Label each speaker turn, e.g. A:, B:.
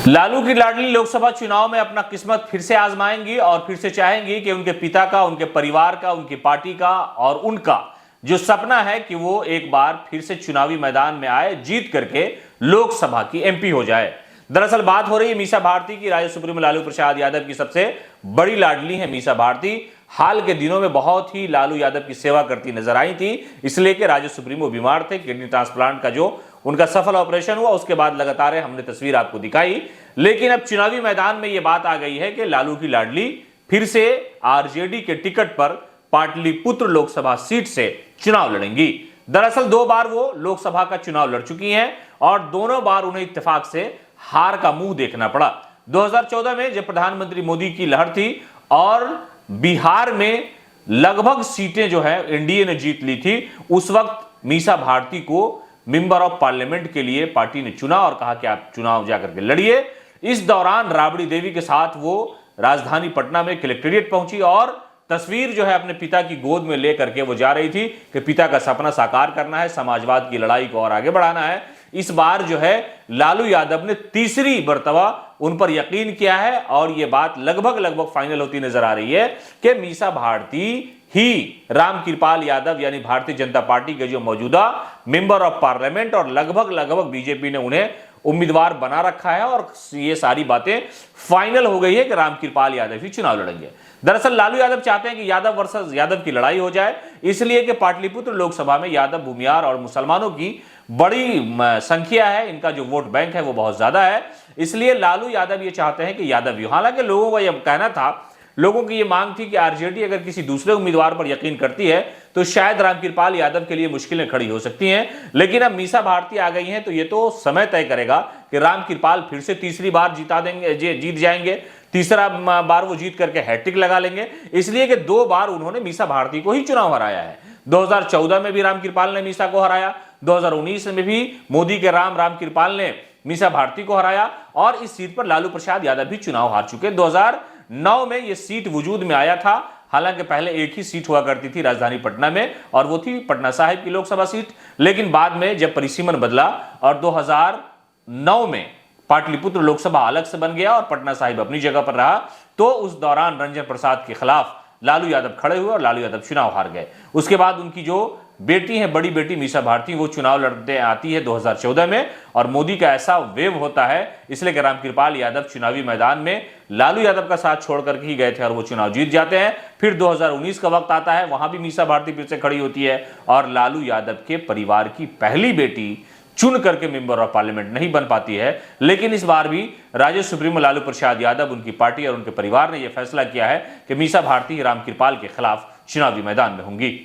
A: लालू की लाडली लोकसभा चुनाव में अपना किस्मत फिर से आजमाएंगी और फिर से चाहेंगी कि उनके पिता का, उनके परिवार का, उनकी पार्टी का और उनका जो सपना है कि वो एक बार फिर से चुनावी मैदान में आए, जीत करके लोकसभा की एमपी हो जाए। दरअसल बात हो रही है मीसा भारती की। राज्य सुप्रीमो लालू प्रसाद यादव की सबसे बड़ी लाडली है मीसा भारती। हाल के दिनों में बहुत ही लालू यादव की सेवा करती नजर आई थी, इसलिए कि राज्य सुप्रीमो बीमार थे। किडनी ट्रांसप्लांट का जो उनका सफल ऑपरेशन हुआ, उसके बाद लगातार हमने तस्वीर आपको दिखाई। लेकिन अब चुनावी मैदान में यह बात आ गई है कि लालू की लाडली फिर से आरजेडी के टिकट पर पाटलिपुत्र लोकसभा सीट से चुनाव लड़ेंगी। दरअसल 2 बार वो लोकसभा का चुनाव लड़ चुकी हैं और दोनों बार उन्हें इत्तेफाक से हार का मुंह देखना पड़ा। 2014 में जब प्रधानमंत्री मोदी की लहर थी और बिहार में लगभग सीटें जो है एनडीए ने जीत ली थी, उस वक्त मीसा भारती को मेंबर ऑफ पार्लियामेंट के लिए पार्टी ने चुना और कहा कि आप चुनाव जाकर के लड़िए। इस दौरान राबड़ी देवी के साथ वो राजधानी पटना में कलेक्टेरिएट पहुंची और तस्वीर जो है अपने पिता की गोद में लेकर के वो जा रही थी कि पिता का सपना साकार करना है, समाजवाद की लड़ाई को और आगे बढ़ाना है। इस बार जो है लालू यादव ने तीसरी मर्तबा उन पर यकीन किया है और यह बात लगभग फाइनल होती नजर आ रही है कि मीसा भारती ही रामकृपाल यादव यानी भारतीय जनता पार्टी के जो मौजूदा मेंबर ऑफ पार्लियामेंट और लगभग बीजेपी ने उन्हें उम्मीदवार बना रखा है और ये सारी बातें फाइनल हो गई है कि रामकृपाल यादव ही चुनाव लड़ेंगे। दरअसल लालू यादव चाहते हैं कि यादव वर्सेस यादव की लड़ाई हो जाए, इसलिए कि पाटलिपुत्र लोकसभा में यादव, भूमियार और मुसलमानों की बड़ी संख्या है, इनका जो वोट बैंक है वो बहुत ज्यादा है। इसलिए लालू यादव ये चाहते हैं कि यादव ही, हालांकि लोगों का यह कहना था, लोगों की यह मांग थी कि आरजेडी अगर किसी दूसरे उम्मीदवार पर यकीन करती है तो शायद रामकृपाल यादव के लिए मुश्किलें खड़ी हो सकती हैं। लेकिन अब मीसा भारती आ गई हैं तो ये तो समय तय करेगा कि रामकृपाल फिर से तीसरी बार जीत जाएंगे, तीसरा बार वो जीत करके हैट्रिक लगा लेंगे। इसलिए कि 2 बार उन्होंने मीसा भारती को ही चुनाव हराया है। 2014 में भी रामकृपाल ने मीसा को हराया, 2019 में भी मोदी के रामकृपाल ने मीसा भारती को हराया और इस सीट पर लालू प्रसाद यादव भी चुनाव हार चुके। 2009 में यह सीट वजूद में आया था, हालांकि पहले एक ही सीट हुआ करती थी राजधानी पटना में और वो थी पटना साहिब की लोकसभा सीट। लेकिन बाद में जब परिसीमन बदला और 2009 में पाटलिपुत्र लोकसभा अलग से बन गया और पटना साहिब अपनी जगह पर रहा, तो उस दौरान रंजन प्रसाद के खिलाफ लालू यादव खड़े हुए और लालू यादव चुनाव हार गए। उसके बाद उनकी जो बेटी है, बड़ी बेटी मीसा भारती, वो चुनाव लड़ते आती है 2014 में और मोदी का ऐसा वेव होता है, इसलिए कि रामकृपाल यादव चुनावी मैदान में लालू यादव का साथ छोड़ करके ही गए थे और वो चुनाव जीत जाते हैं। फिर 2019 का वक्त आता है, वहां भी मीसा भारती फिर से खड़ी होती है और लालू यादव के परिवार की पहली बेटी चुन करके मेंबर ऑफ पार्लियामेंट नहीं बन पाती है। लेकिन इस बार भी राज्य सुप्रीमो लालू प्रसाद यादव, उनकी पार्टी और उनके परिवार ने यह फैसला किया है कि मीसा भारती रामकृपाल के खिलाफ चुनावी मैदान में होंगी।